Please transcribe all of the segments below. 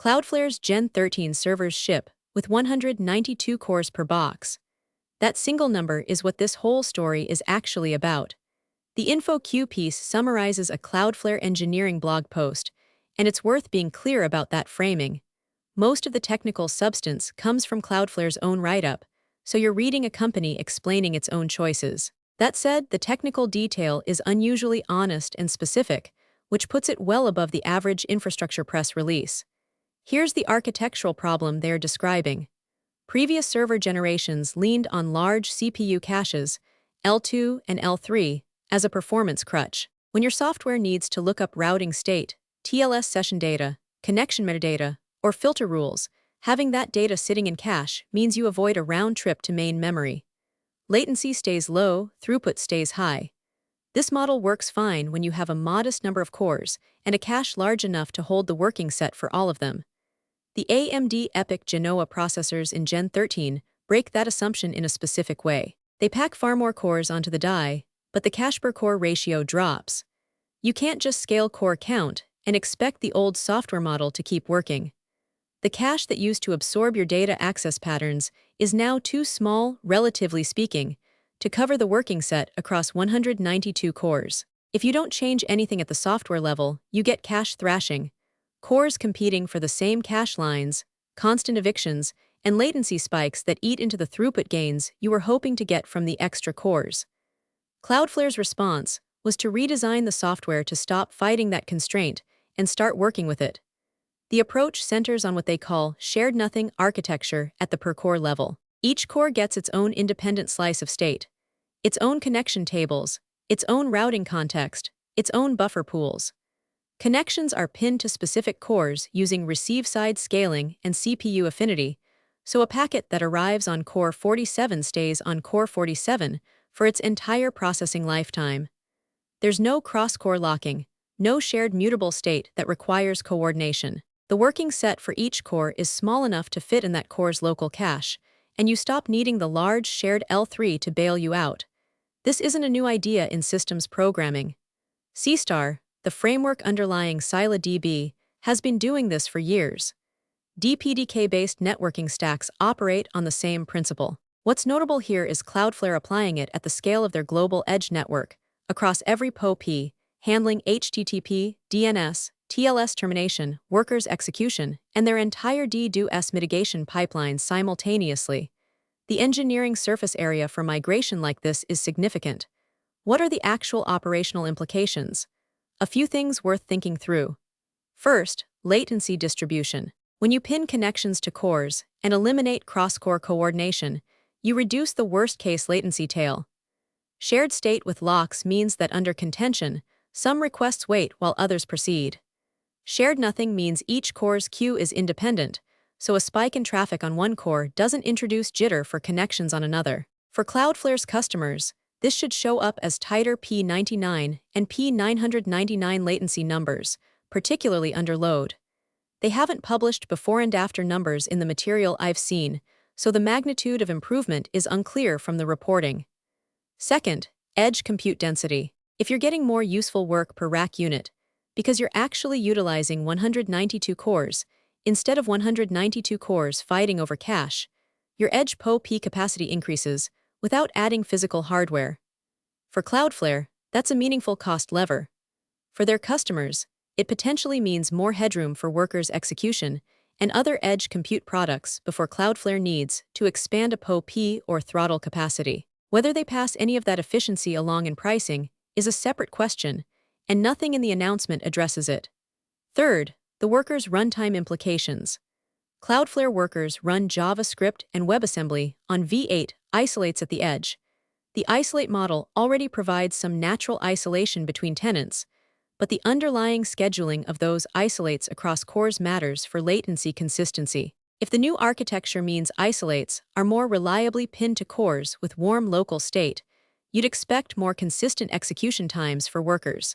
Cloudflare's Gen 13 servers ship with 192 cores per box. That single number is what this whole story is actually about. The InfoQ piece summarizes a Cloudflare engineering blog post, and it's worth being clear about that framing. Most of the technical substance comes from Cloudflare's own write-up, so you're reading a company explaining its own choices. That said, the technical detail is unusually honest and specific, which puts it well above the average infrastructure press release. Here's the architectural problem they're describing. Previous server generations leaned on large CPU caches, L2 and L3, as a performance crutch. When your software needs to look up routing state, TLS session data, connection metadata, or filter rules, having that data sitting in cache means you avoid a round trip to main memory. Latency stays low, throughput stays high. This model works fine when you have a modest number of cores and a cache large enough to hold the working set for all of them. The AMD EPYC Genoa processors in Gen 13 break that assumption in a specific way. They pack far more cores onto the die, but the cache per core ratio drops. You can't just scale core count and expect the old software model to keep working. The cache that used to absorb your data access patterns is now too small, relatively speaking, to cover the working set across 192 cores. If you don't change anything at the software level, you get cache thrashing, cores competing for the same cache lines, constant evictions, and latency spikes that eat into the throughput gains you were hoping to get from the extra cores. Cloudflare's response was to redesign the software to stop fighting that constraint and start working with it. The approach centers on what they call shared nothing architecture at the per-core level. Each core gets its own independent slice of state, its own connection tables, its own routing context, its own buffer pools. Connections are pinned to specific cores using receive-side scaling and CPU affinity, so a packet that arrives on core 47 stays on core 47 for its entire processing lifetime. There's no cross-core locking, no shared mutable state that requires coordination. The working set for each core is small enough to fit in that core's local cache, and you stop needing the large shared L3 to bail you out. This isn't a new idea in systems programming. Seastar, the framework underlying ScyllaDB, has been doing this for years. DPDK-based networking stacks operate on the same principle. What's notable here is Cloudflare applying it at the scale of their global edge network, across every PoP, handling HTTP, DNS, TLS termination, workers execution, and their entire DDoS mitigation pipeline simultaneously. The engineering surface area for migration like this is significant. What are the actual operational implications? A few things worth thinking through. First, latency distribution. When you pin connections to cores and eliminate cross-core coordination, you reduce the worst-case latency tail. Shared state with locks means that under contention, some requests wait while others proceed. Shared nothing means each core's queue is independent, so a spike in traffic on one core doesn't introduce jitter for connections on another. For Cloudflare's customers, this should show up as tighter P99 and P999 latency numbers, particularly under load. They haven't published before and after numbers in the material I've seen, so the magnitude of improvement is unclear from the reporting. Second, edge compute density. If you're getting more useful work per rack unit, because you're actually utilizing 192 cores, instead of 192 cores fighting over cache, your edge PoP capacity increases without adding physical hardware. For Cloudflare, that's a meaningful cost lever. For their customers, it potentially means more headroom for workers' execution and other edge compute products before Cloudflare needs to expand a PoP or throttle capacity. Whether they pass any of that efficiency along in pricing is a separate question, and nothing in the announcement addresses it. Third, the workers' runtime implications. Cloudflare workers run JavaScript and WebAssembly on V8 isolates at the edge. The isolate model already provides some natural isolation between tenants, but the underlying scheduling of those isolates across cores matters for latency consistency. If the new architecture means isolates are more reliably pinned to cores with warm local state, you'd expect more consistent execution times for workers.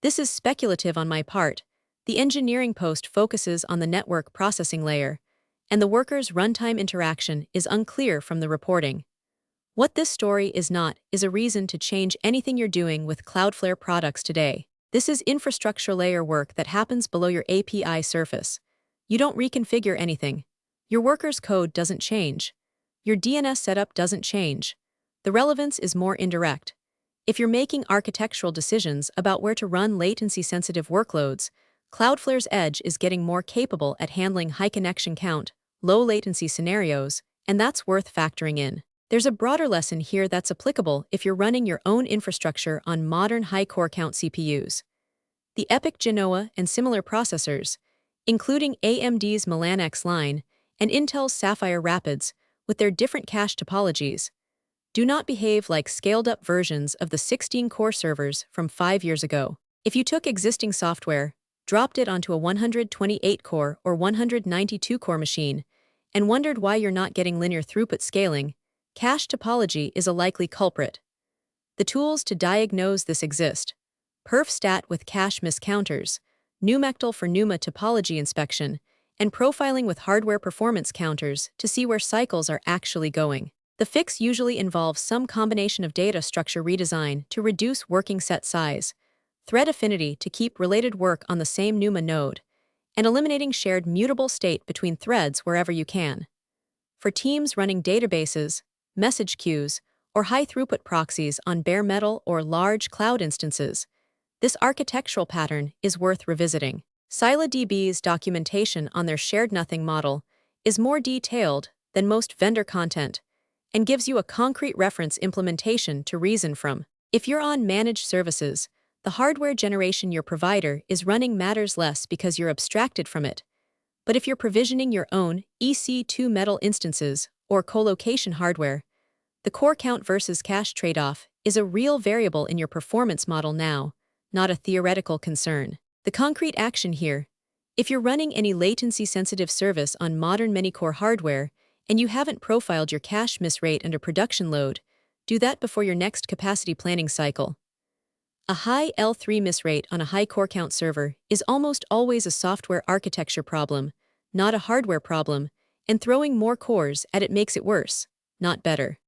This is speculative on my part. The engineering post focuses on the network processing layer, and the workers' runtime interaction is unclear from the reporting. What this story is not is a reason to change anything you're doing with Cloudflare products today. This is infrastructure layer work that happens below your API surface. You don't reconfigure anything. Your worker's code doesn't change. Your DNS setup doesn't change. The relevance is more indirect. If you're making architectural decisions about where to run latency-sensitive workloads, Cloudflare's edge is getting more capable at handling high connection count, low latency scenarios, and that's worth factoring in. There's a broader lesson here that's applicable if you're running your own infrastructure on modern high core count CPUs. The EPYC Genoa and similar processors, including AMD's Milan X line and Intel's Sapphire Rapids, with their different cache topologies, do not behave like scaled-up versions of the 16-core servers from 5 years ago. If you took existing software, dropped it onto a 128-core or 192-core machine, and wondered why you're not getting linear throughput scaling, cache topology is a likely culprit. The tools to diagnose this exist: perfstat with cache miscounters, numectal for NUMA topology inspection, and profiling with hardware performance counters to see where cycles are actually going. The fix usually involves some combination of data structure redesign to reduce working set size, thread affinity to keep related work on the same NUMA node, and eliminating shared mutable state between threads wherever you can. For teams running databases, message queues, or high-throughput proxies on bare metal or large cloud instances, this architectural pattern is worth revisiting. ScyllaDB's documentation on their shared nothing model is more detailed than most vendor content and gives you a concrete reference implementation to reason from. If you're on managed services, the hardware generation your provider is running matters less because you're abstracted from it. But if you're provisioning your own EC2 metal instances or colocation hardware, the core count versus cache trade-off is a real variable in your performance model now, not a theoretical concern. The concrete action here: if you're running any latency-sensitive service on modern many-core hardware and you haven't profiled your cache miss rate under production load, do that before your next capacity planning cycle. A high L3 miss rate on a high core count server is almost always a software architecture problem, not a hardware problem, and throwing more cores at it makes it worse, not better.